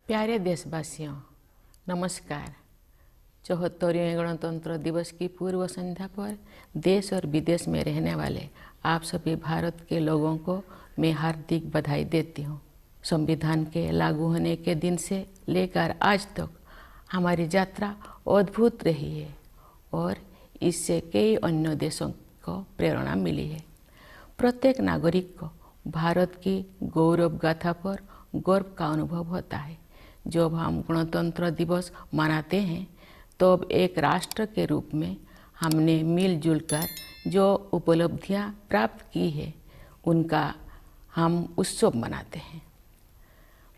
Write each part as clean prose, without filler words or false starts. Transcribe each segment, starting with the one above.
प्यारे देशवासियों, नमस्कार। 74वें गणतंत्र दिवस की पूर्व संध्या पर देश और विदेश में रहने वाले आप सभी भारत के लोगों को मैं हार्दिक बधाई देती हूँ। संविधान के लागू होने के दिन से लेकर आज तक हमारी यात्रा अद्भुत रही है और इससे कई अन्य देशों को प्रेरणा मिली है। प्रत्येक नागरिक को भारत की गौरव गाथा पर गर्व का अनुभव होता है। जब हम गणतंत्र दिवस मनाते हैं तब एक राष्ट्र के रूप में हमने मिलजुल कर जो उपलब्धियां प्राप्त की है उनका हम उत्सव मनाते हैं।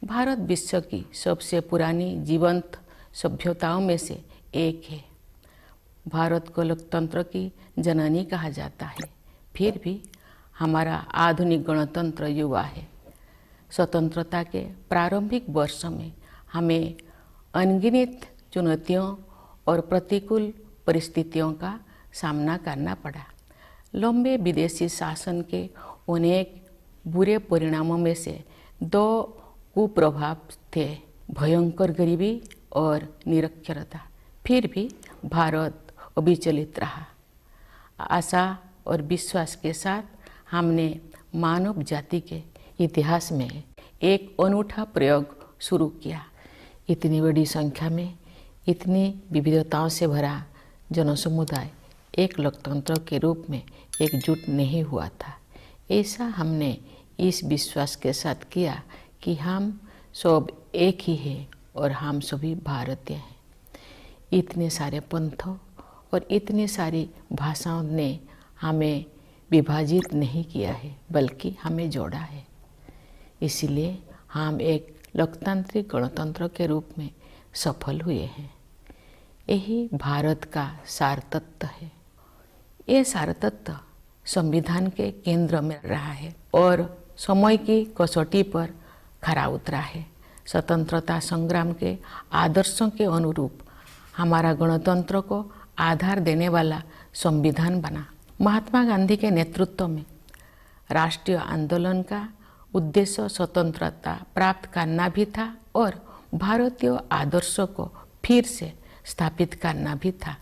भारत विश्व की सबसे पुरानी जीवंत सभ्यताओं में से एक है। भारत को लोकतंत्र की जननी कहा जाता है, फिर भी हमारा आधुनिक गणतंत्र युवा है। स्वतंत्रता के प्रारंभिक वर्षों में हमें अनगिनत चुनौतियों और प्रतिकूल परिस्थितियों का सामना करना पड़ा। लंबे विदेशी शासन के अनेक बुरे परिणामों में से दो कुप्रभाव थे, भयंकर गरीबी और निरक्षरता। फिर भी भारत अविचलित रहा। आशा और विश्वास के साथ हमने मानव जाति के इतिहास में एक अनूठा प्रयोग शुरू किया। इतनी बड़ी संख्या में इतनी विविधताओं से भरा जनसमुदाय एक लोकतंत्र के रूप में एकजुट नहीं हुआ था। ऐसा हमने इस विश्वास के साथ किया कि हम सब एक ही हैं और हम सभी भारतीय हैं। इतने सारे पंथों और इतनी सारी भाषाओं ने हमें विभाजित नहीं किया है, बल्कि हमें जोड़ा है। इसलिए हम एक लोकतांत्रिक गणतंत्र के रूप में सफल हुए हैं। यही भारत का सार तत्व है। ये सार तत्व संविधान के केंद्र में रहा है और समय की कसौटी पर खरा उतरा है। स्वतंत्रता संग्राम के आदर्शों के अनुरूप हमारा गणतंत्र को आधार देने वाला संविधान बना। महात्मा गांधी के नेतृत्व में राष्ट्रीय आंदोलन का उद्देश्य स्वतंत्रता प्राप्त करना भी था और भारतीय आदर्शों को फिर से स्थापित करना भी था।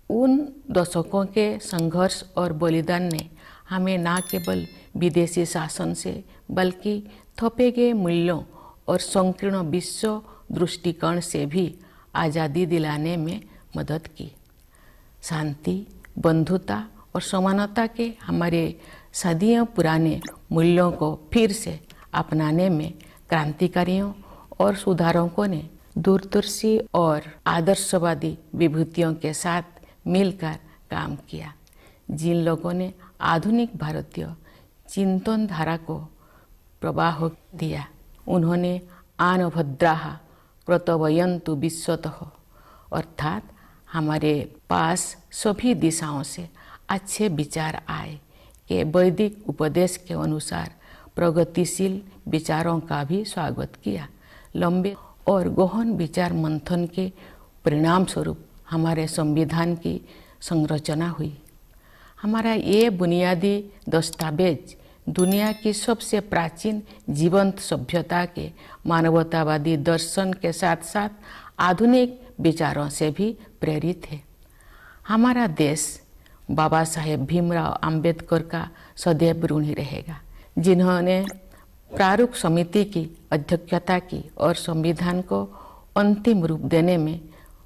उन दशकों के संघर्ष और बलिदान ने हमें न केवल विदेशी शासन से बल्कि थोपे गए मूल्यों और संकीर्ण विश्व दृष्टिकोण से भी आज़ादी दिलाने में मदद की। शांति, बंधुता और समानता के हमारे सदियों पुराने मूल्यों को फिर से अपनाने में क्रांतिकारियों और सुधारकों ने दूरदर्शी और आदर्शवादी विभूतियों के साथ मिलकर काम किया। जिन लोगों ने आधुनिक भारतीय चिंतन धारा को प्रवाह दिया, उन्होंने आन भद्राः कृतवयन्तु विश्वतः, अर्थात हमारे पास सभी दिशाओं से अच्छे विचार आए कि वैदिक उपदेश के अनुसार प्रगतिशील विचारों का भी स्वागत किया। लंबे और गहन विचार मंथन के परिणाम स्वरूप हमारे संविधान की संरचना हुई। हमारा ये बुनियादी दस्तावेज दुनिया की सबसे प्राचीन जीवंत सभ्यता के मानवतावादी दर्शन के साथ साथ आधुनिक विचारों से भी प्रेरित है। हमारा देश बाबा साहेब भीमराव अंबेडकर का सदैव ऋणी रहेगा, जिन्होंने प्रारूप समिति की अध्यक्षता की और संविधान को अंतिम रूप देने में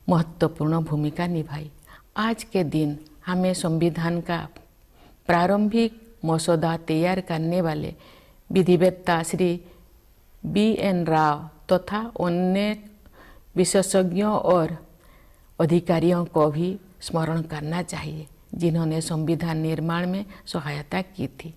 महत्वपूर्ण भूमिका निभाई। आज के दिन हमें संविधान का प्रारंभिक मसौदा तैयार करने वाले विधिवेत्ता श्री B.N. राव तथा अन्य विशेषज्ञों और अधिकारियों को भी स्मरण करना चाहिए, जिन्होंने संविधान निर्माण में सहायता की थी।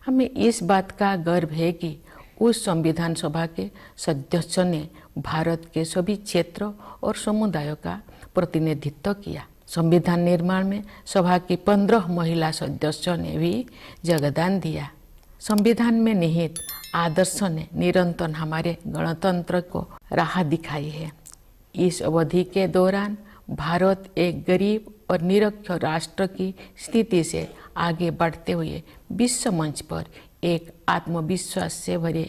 हमें इस बात का गर्व है कि उस संविधान सभा के सदस्यों ने भारत के सभी क्षेत्रों और समुदायों का प्रतिनिधित्व किया। संविधान निर्माण में सभा की 15 महिला सदस्यों ने भी योगदान दिया। संविधान में निहित आदर्शों ने निरंतर हमारे गणतंत्र को राह दिखाई है। इस अवधि के दौरान भारत एक गरीब और निरक्षर राष्ट्र की स्थिति से आगे बढ़ते हुए विश्व मंच पर एक आत्मविश्वास से भरे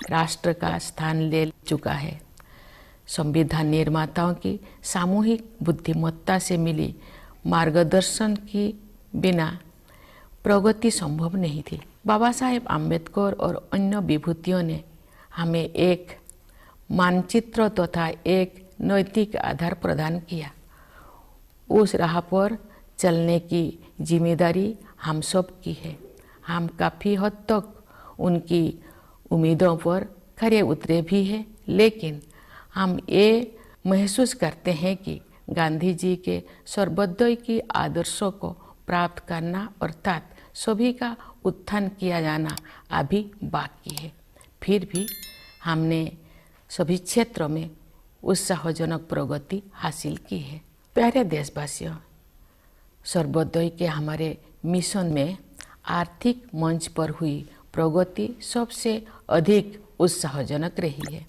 राष्ट्र का स्थान ले चुका है। संविधान निर्माताओं की सामूहिक बुद्धिमत्ता से मिली मार्गदर्शन की बिना प्रगति संभव नहीं थी। बाबा साहेब आम्बेडकर और अन्य विभूतियों ने हमें एक मानचित्र तथा एक नैतिक आधार प्रदान किया। उस राह पर चलने की जिम्मेदारी हम सब की है। हम काफ़ी हद तक उनकी उम्मीदों पर खरे उतरे भी हैं, लेकिन हम ये महसूस करते हैं कि गांधी जी के सर्वोदय की आदर्शों को प्राप्त करना अर्थात सभी का उत्थान किया जाना अभी बाकी है। फिर भी हमने सभी क्षेत्रों में उत्साहजनक प्रगति हासिल की है। प्यारे देशवासियों, सर्वोदय के हमारे मिशन में आर्थिक मंच पर हुई प्रगति सबसे अधिक उत्साहजनक रही है।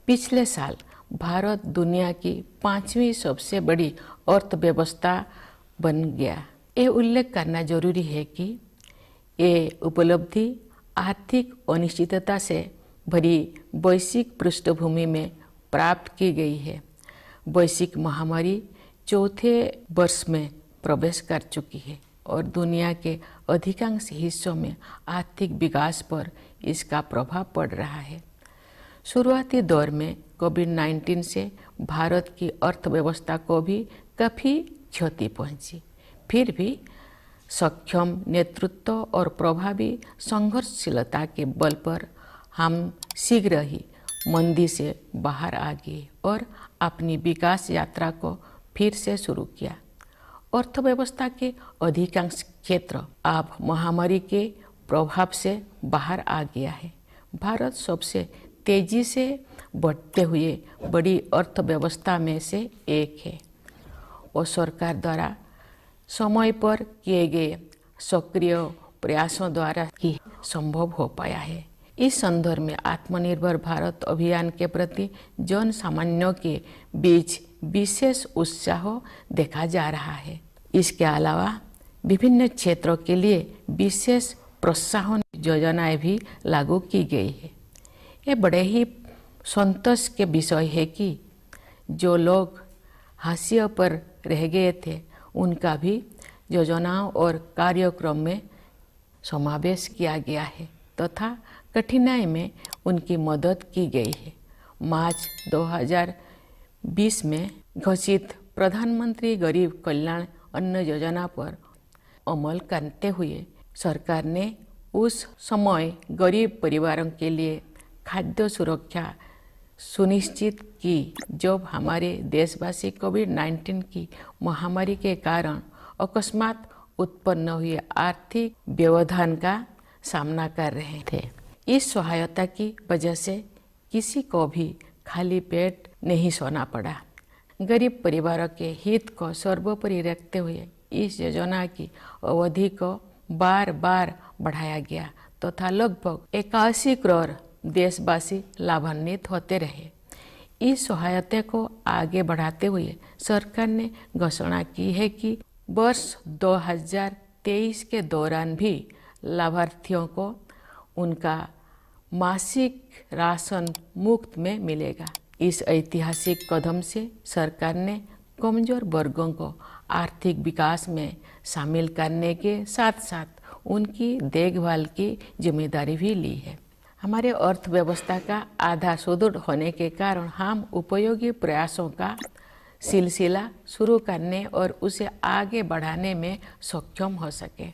पिछले साल भारत दुनिया की 5वीं सबसे बड़ी अर्थव्यवस्था बन गया। ये उल्लेख करना जरूरी है कि ये उपलब्धि आर्थिक अनिश्चितता से भरी वैश्विक पृष्ठभूमि में प्राप्त की गई है। वैश्विक महामारी चौथे वर्ष में प्रवेश कर चुकी है और दुनिया के अधिकांश हिस्सों में आर्थिक विकास पर इसका प्रभाव पड़ रहा है। शुरुआती दौर में कोविड-19 से भारत की अर्थव्यवस्था को भी काफ़ी क्षति पहुंची। फिर भी सक्षम नेतृत्व और प्रभावी संघर्षशीलता के बल पर हम शीघ्र ही मंदी से बाहर आ गए और अपनी विकास यात्रा को फिर से शुरू किया। अर्थव्यवस्था के अधिकांश क्षेत्र अब महामारी के प्रभाव से बाहर आ गया है। भारत सबसे तेजी से बढ़ते हुए बड़ी अर्थव्यवस्था में से एक है और सरकार द्वारा समय पर किए गए सक्रिय प्रयासों द्वारा ही संभव हो पाया है। इस संदर्भ में आत्मनिर्भर भारत अभियान के प्रति जन सामान्यों के बीच विशेष उत्साह देखा जा रहा है। इसके अलावा विभिन्न क्षेत्रों के लिए विशेष प्रोत्साहन योजनाएं भी लागू की गई है। ये बड़े ही संतोष के विषय है कि जो लोग हाशिए पर रह गए थे उनका भी योजनाओं और कार्यक्रम में समावेश किया गया है तथा कठिनाई में उनकी मदद की गई है। मार्च 2020 में घोषित प्रधानमंत्री गरीब कल्याण अन्न योजना पर अमल करते हुए सरकार ने उस समय गरीब परिवारों के लिए खाद्य सुरक्षा सुनिश्चित की जब हमारे देशवासी कोविड-19 की महामारी के कारण अकस्मात उत्पन्न हुए आर्थिक व्यवधान का सामना कर रहे थे। इस सहायता की वजह से किसी को भी खाली पेट नहीं सोना पड़ा। गरीब परिवारों के हित को सर्वोपरि रखते हुए इस योजना की अवधि को बार बार बढ़ाया गया तथा लगभग 81 करोड़ देशवासी लाभान्वित होते रहे। इस सहायता को आगे बढ़ाते हुए सरकार ने घोषणा की है कि वर्ष 2023 के दौरान भी लाभार्थियों को उनका मासिक राशन मुफ्त में मिलेगा। इस ऐतिहासिक कदम से सरकार ने कमजोर वर्गों को आर्थिक विकास में शामिल करने के साथ साथ उनकी देखभाल की जिम्मेदारी भी ली है। हमारे अर्थव्यवस्था का आधार सुदृढ़ होने के कारण हम उपयोगी प्रयासों का सिलसिला शुरू करने और उसे आगे बढ़ाने में सक्षम हो सके।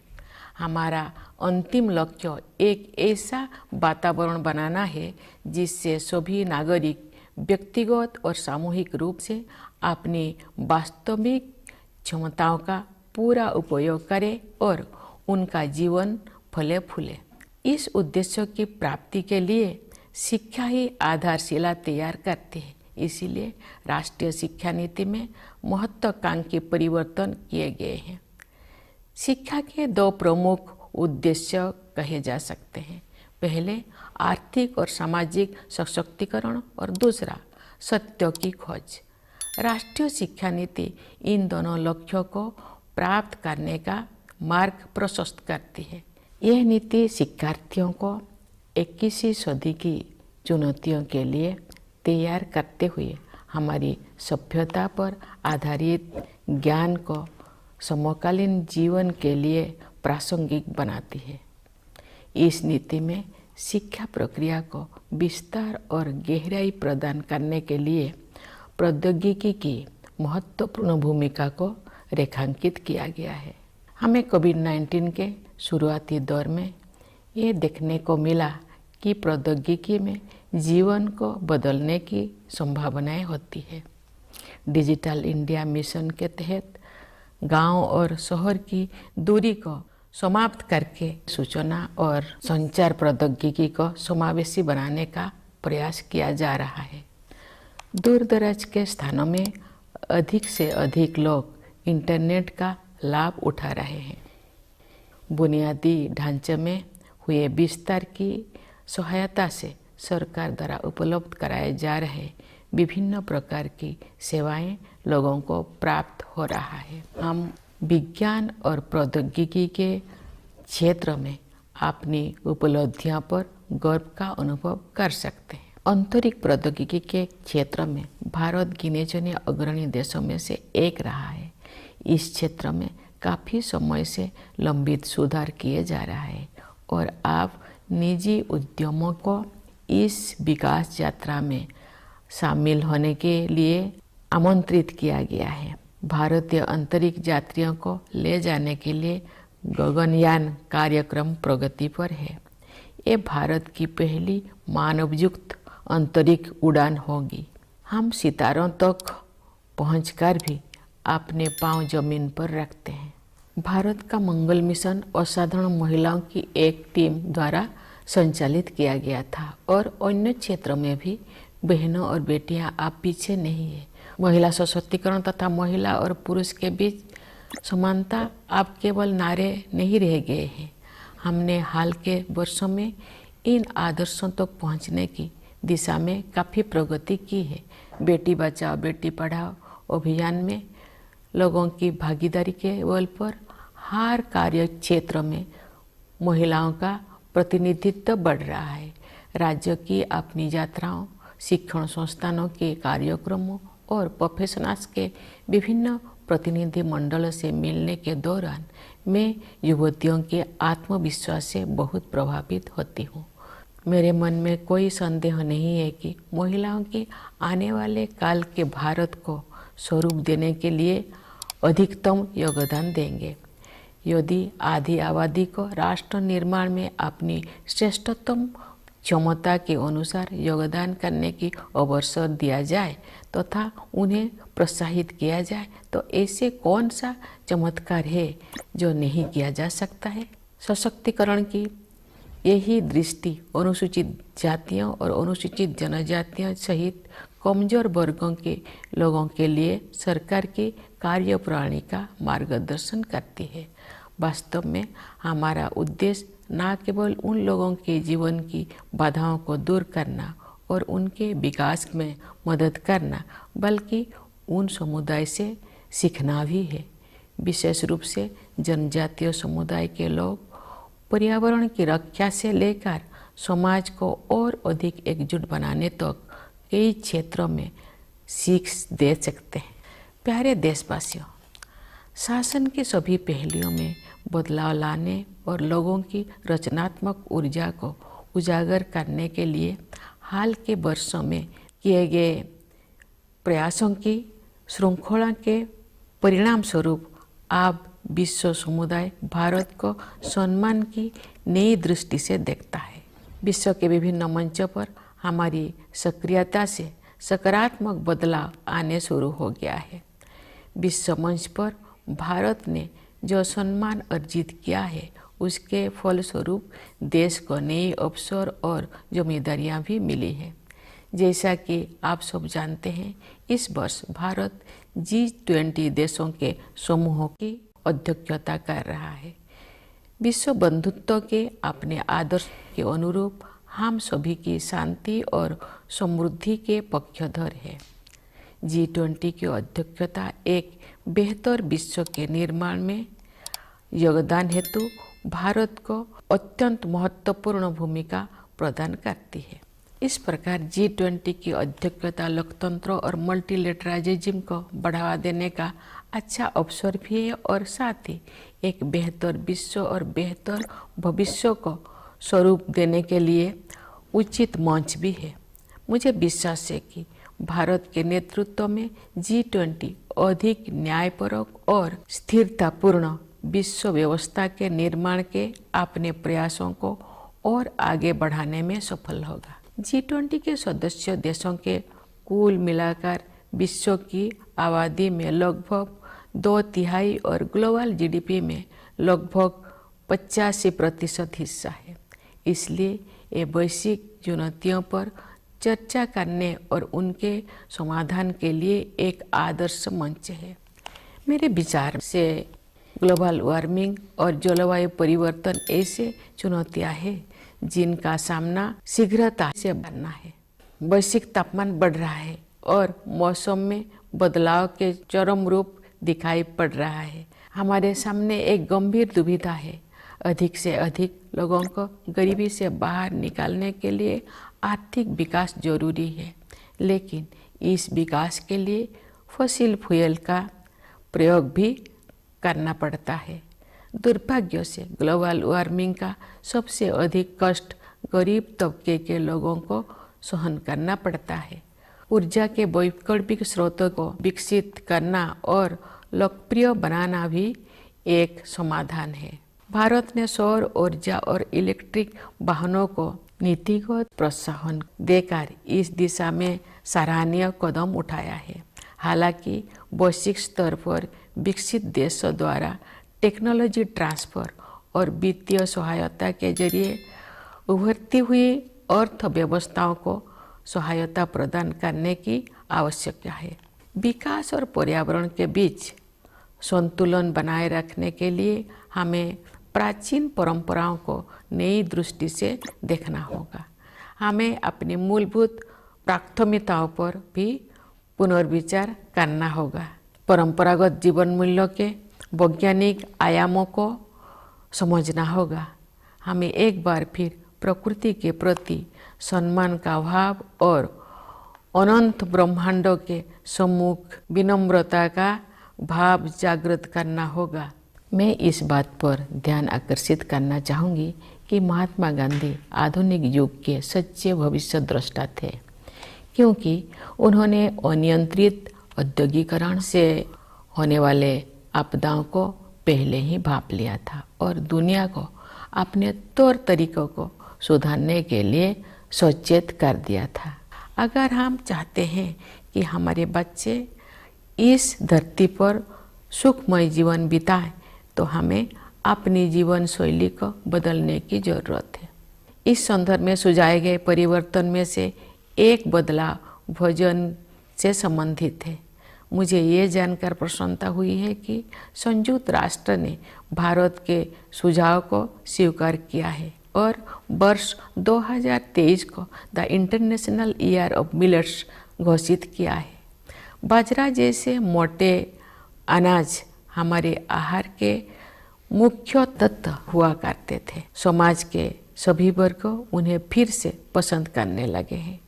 हमारा अंतिम लक्ष्य एक ऐसा वातावरण बनाना है जिससे सभी नागरिक व्यक्तिगत और सामूहिक रूप से अपनी वास्तविक क्षमताओं का पूरा उपयोग करें और उनका जीवन फले फूले। इस उद्देश्य की प्राप्ति के लिए शिक्षा ही आधारशिला तैयार करती है। इसीलिए राष्ट्रीय शिक्षा नीति में महत्वाकांक्षी परिवर्तन किए गए हैं। शिक्षा के दो प्रमुख उद्देश्य कहे जा सकते हैं। पहले आर्थिक और सामाजिक सशक्तिकरण और दूसरा सत्य की खोज। राष्ट्रीय शिक्षा नीति इन दोनों लक्ष्यों को प्राप्त करने का मार्ग प्रशस्त करती है। यह नीति शिक्षार्थियों को 21वीं सदी की चुनौतियों के लिए तैयार करते हुए हमारी सभ्यता पर आधारित ज्ञान को समकालीन जीवन के लिए प्रासंगिक बनाती है। इस नीति में शिक्षा प्रक्रिया को विस्तार और गहराई प्रदान करने के लिए प्रौद्योगिकी की महत्वपूर्ण भूमिका को रेखांकित किया गया है। हमें कोविड-19 के शुरुआती दौर में ये देखने को मिला कि प्रौद्योगिकी में जीवन को बदलने की संभावनाएं होती है। डिजिटल इंडिया मिशन के तहत गांव और शहर की दूरी को समाप्त करके सूचना और संचार प्रौद्योगिकी को समावेशी बनाने का प्रयास किया जा रहा है। दूर दराज के स्थानों में अधिक से अधिक लोग इंटरनेट का लाभ उठा रहे हैं। बुनियादी ढांचे में हुए विस्तार की सहायता से सरकार द्वारा उपलब्ध कराए जा रहे विभिन्न प्रकार की सेवाएं लोगों को प्राप्त हो रहा है। हम विज्ञान और प्रौद्योगिकी के क्षेत्र में अपनी उपलब्धियों पर गर्व का अनुभव कर सकते हैं। अंतरिक्ष प्रौद्योगिकी के क्षेत्र में भारत गिने चुने अग्रणी देशों में से एक रहा है। इस क्षेत्र में काफ़ी समय से लंबित सुधार किए जा रहा है और अब निजी उद्यमों को इस विकास यात्रा में शामिल होने के लिए आमंत्रित किया गया है। भारतीय अंतरिक्ष यात्रियों को ले जाने के लिए गगनयान कार्यक्रम प्रगति पर है। ये भारत की पहली मानवयुक्त अंतरिक्ष उड़ान होगी। हम सितारों तक पहुंचकर भी अपने पांव जमीन पर रखते हैं। भारत का मंगल मिशन असाधारण महिलाओं की एक टीम द्वारा संचालित किया गया था और अन्य क्षेत्रों में भी बहनों और बेटियां आप पीछे नहीं है। महिला सशक्तिकरण तथा महिला और पुरुष के बीच समानता अब केवल नारे नहीं रह गए हैं। हमने हाल के वर्षों में इन आदर्शों तक पहुंचने की दिशा में काफ़ी प्रगति की है। बेटी बचाओ बेटी पढ़ाओ अभियान में लोगों की भागीदारी के बल पर हर कार्य क्षेत्र में महिलाओं का प्रतिनिधित्व बढ़ रहा है। राज्य की अपनी यात्राओं, शिक्षण संस्थानों के कार्यक्रमों और प्रोफेशनल्स के विभिन्न प्रतिनिधि मंडलों से मिलने के दौरान मैं युवतियों के आत्मविश्वास से बहुत प्रभावित होती हूँ। मेरे मन में कोई संदेह नहीं है कि महिलाओं के आने वाले काल के भारत को स्वरूप देने के लिए अधिकतम योगदान देंगे। यदि आधी आबादी को राष्ट्र निर्माण में अपनी श्रेष्ठतम क्षमता के अनुसार योगदान करने की अवसर दिया जाए तथा उन्हें प्रोत्साहित किया जाए तो ऐसे कौन सा चमत्कार है जो नहीं किया जा सकता है। सशक्तिकरण की यही दृष्टि अनुसूचित जातियों और अनुसूचित जनजातियों सहित कमजोर वर्गों के लोगों के लिए सरकार की कार्यप्रणाली का मार्गदर्शन करती है। वास्तव में हमारा उद्देश्य न केवल उन लोगों के जीवन की बाधाओं को दूर करना और उनके विकास में मदद करना बल्कि उन समुदाय से सीखना भी है। विशेष रूप से जनजातीय समुदाय के लोग पर्यावरण की रक्षा से लेकर समाज को और अधिक एकजुट बनाने तक कई क्षेत्रों में सीख दे सकते हैं। प्यारे देशवासियों, शासन के सभी पहलुओं में बदलाव लाने और लोगों की रचनात्मक ऊर्जा को उजागर करने के लिए हाल के वर्षों में किए गए प्रयासों की श्रृंखला के परिणाम स्वरूप अब विश्व समुदाय भारत को सम्मान की नई दृष्टि से देखता है। विश्व के विभिन्न मंचों पर हमारी सक्रियता से सकारात्मक बदलाव आने शुरू हो गया है। विश्व मंच पर भारत ने जो सम्मान अर्जित किया है उसके फलस्वरूप देश को नए अवसर और जिम्मेदारियां भी मिली हैं। जैसा कि आप सब जानते हैं, इस वर्ष भारत G20 देशों के समूहों की अध्यक्षता कर रहा है। विश्व बंधुत्व के अपने आदर्श के अनुरूप हम सभी की शांति और समृद्धि के पक्षधर है। G20 की अध्यक्षता एक बेहतर विश्व के निर्माण में योगदान हेतु भारत को अत्यंत महत्वपूर्ण भूमिका प्रदान करती है। इस प्रकार G20 की अध्यक्षता लोकतंत्र और मल्टीलेटरलिज्म को बढ़ावा देने का अच्छा अवसर भी है और साथ ही एक बेहतर विश्व और बेहतर भविष्य को स्वरूप देने के लिए उचित मंच भी है। मुझे विश्वास है कि भारत के नेतृत्व में G20 अधिक न्यायपरक और स्थिरतापूर्ण विश्व व्यवस्था के निर्माण के अपने प्रयासों को और आगे बढ़ाने में सफल होगा। G20 के सदस्य देशों के कुल मिलाकर विश्व की आबादी में लगभग 2/3 और ग्लोबल जीडीपी में लगभग 85% हिस्सा है। इसलिए ये वैश्विक चुनौतियों पर चर्चा करने और उनके समाधान के लिए एक आदर्श मंच है। मेरे विचार से ग्लोबल वार्मिंग और जलवायु परिवर्तन ऐसे चुनौतियां हैं जिनका सामना शीघ्रता से करना है। वैश्विक तापमान बढ़ रहा है और मौसम में बदलाव के चरम रूप दिखाई पड़ रहा है। हमारे सामने एक गंभीर दुविधा है। अधिक से अधिक लोगों को गरीबी से बाहर निकालने के लिए आर्थिक विकास जरूरी है, लेकिन इस विकास के लिए फॉसिल फ्यूल का प्रयोग भी करना पड़ता है। दुर्भाग्य से ग्लोबल वार्मिंग का सबसे अधिक कष्ट गरीब तबके के लोगों को सहन करना पड़ता है। ऊर्जा के वैकल्पिक स्रोतों को विकसित करना और लोकप्रिय बनाना भी एक समाधान है। भारत ने सौर ऊर्जा और इलेक्ट्रिक वाहनों को नीतिगत प्रोत्साहन देकर इस दिशा में सराहनीय कदम उठाया है। हालांकि वैश्विक स्तर पर विकसित देशों द्वारा टेक्नोलॉजी ट्रांसफर और वित्तीय सहायता के जरिए उभरती हुई अर्थव्यवस्थाओं को सहायता प्रदान करने की आवश्यकता है। विकास और पर्यावरण के बीच संतुलन बनाए रखने के लिए हमें प्राचीन परंपराओं को नई दृष्टि से देखना होगा। हमें अपनी मूलभूत प्राथमिकताओं पर भी पुनर्विचार करना होगा। परंपरागत जीवन मूल्यों के वैज्ञानिक आयामों को समझना होगा। हमें एक बार फिर प्रकृति के प्रति सम्मान का भाव और अनंत ब्रह्मांडों के सम्मुख विनम्रता का भाव जागृत करना होगा। मैं इस बात पर ध्यान आकर्षित करना चाहूँगी कि महात्मा गांधी आधुनिक युग के सच्चे भविष्य द्रष्टा थे, क्योंकि उन्होंने अनियंत्रित औद्योगिकरण से होने वाले आपदाओं को पहले ही भांप लिया था और दुनिया को अपने तौर तरीकों को सुधारने के लिए सचेत कर दिया था। अगर हम चाहते हैं कि हमारे बच्चे इस धरती पर सुखमय जीवन बिताएं, तो हमें अपनी जीवन शैली को बदलने की जरूरत है। इस संदर्भ में सुझाए गए परिवर्तन में से एक बदलाव भोजन से संबंधित है। मुझे ये जानकर प्रसन्नता हुई है कि संयुक्त राष्ट्र ने भारत के सुझाव को स्वीकार किया है और वर्ष 2023 को the international year of millets घोषित किया है। बाजरा जैसे मोटे अनाज हमारे आहार के मुख्य तत्व हुआ करते थे। समाज के सभी वर्ग उन्हें फिर से पसंद करने लगे हैं।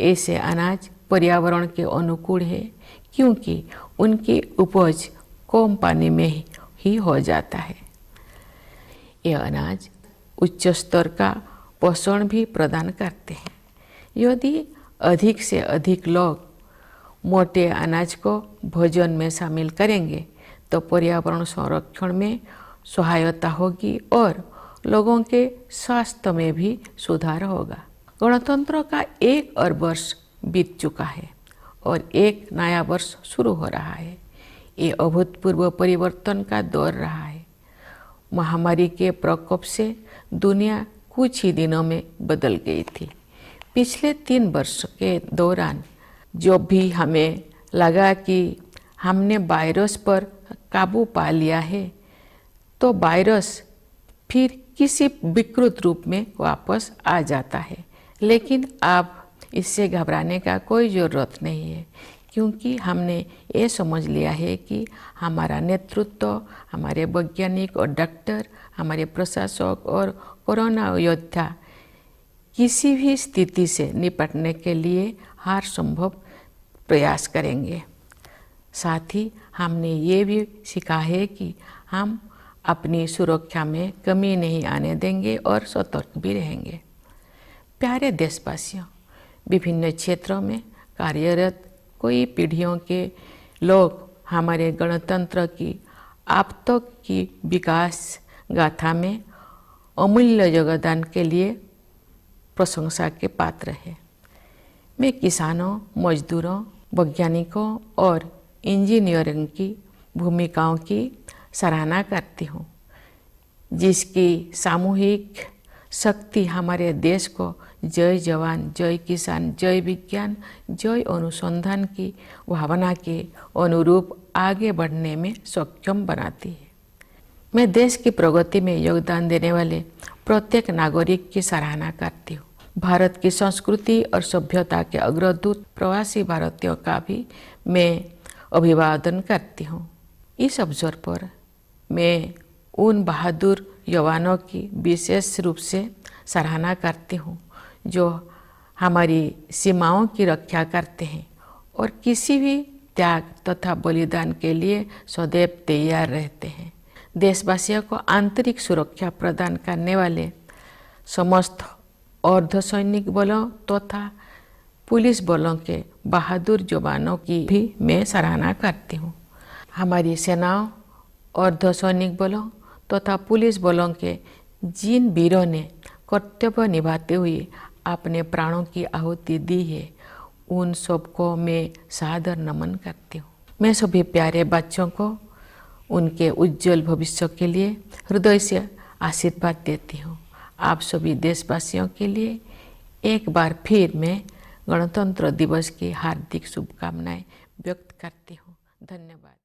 ऐसे अनाज पर्यावरण के अनुकूल है, क्योंकि उनकी उपज कम पानी में ही हो जाता है। ये अनाज उच्च स्तर का पोषण भी प्रदान करते हैं। यदि अधिक से अधिक लोग मोटे अनाज को भोजन में शामिल करेंगे तो पर्यावरण संरक्षण में सहायता होगी और लोगों के स्वास्थ्य में भी सुधार होगा। गणतंत्र का 1 और वर्ष बीत चुका है और एक नया वर्ष शुरू हो रहा है। ये अभूतपूर्व परिवर्तन का दौर रहा है। महामारी के प्रकोप से दुनिया कुछ ही दिनों में बदल गई थी। पिछले 3 वर्ष के दौरान जो भी हमें लगा कि हमने वायरस पर काबू पा लिया है, तो वायरस फिर किसी विकृत रूप में वापस आ जाता है। लेकिन अब इससे घबराने का कोई ज़रूरत नहीं है, क्योंकि हमने ये समझ लिया है कि हमारा नेतृत्व, हमारे वैज्ञानिक और डॉक्टर, हमारे प्रशासक और कोरोना योद्धा किसी भी स्थिति से निपटने के लिए हर संभव प्रयास करेंगे। साथ ही हमने ये भी सीखा है कि हम अपनी सुरक्षा में कमी नहीं आने देंगे और सतर्क भी रहेंगे। प्यारे देशवासियों, विभिन्न क्षेत्रों में कार्यरत कई पीढ़ियों के लोग हमारे गणतंत्र की अब तक की विकास गाथा में अमूल्य योगदान के लिए प्रशंसा के पात्र है। मैं किसानों, मजदूरों, वैज्ञानिकों और इंजीनियरों की भूमिकाओं की सराहना करती हूँ, जिसकी सामूहिक शक्ति हमारे देश को जय जवान, जय किसान, जय विज्ञान, जय अनुसंधान की भावना के अनुरूप आगे बढ़ने में सक्षम बनाती है। मैं देश की प्रगति में योगदान देने वाले प्रत्येक नागरिक की सराहना करती हूँ। भारत की संस्कृति और सभ्यता के अग्रदूत प्रवासी भारतीयों का भी मैं अभिवादन करती हूँ। इस अवसर पर मैं उन बहादुर जवानों की विशेष रूप से सराहना करती हूँ जो हमारी सीमाओं की रक्षा करते हैं और किसी भी त्याग तथा बलिदान के लिए सदैव तैयार रहते हैं। देशवासियों को आंतरिक सुरक्षा प्रदान करने वाले समस्त अर्धसैनिक बलों तथा पुलिस बलों के बहादुर जवानों की भी मैं सराहना करती हूँ। हमारी सेनाओं, अर्धसैनिक बलों तथा पुलिस बलों के जिन वीरों ने कर्तव्य निभाते हुए अपने प्राणों की आहुति दी है, उन सबको मैं सादर नमन करती हूँ। मैं सभी प्यारे बच्चों को उनके उज्जवल भविष्य के लिए हृदय से आशीर्वाद देती हूँ। आप सभी देशवासियों के लिए एक बार फिर मैं गणतंत्र दिवस की हार्दिक शुभकामनाएं व्यक्त करती हूँ। धन्यवाद।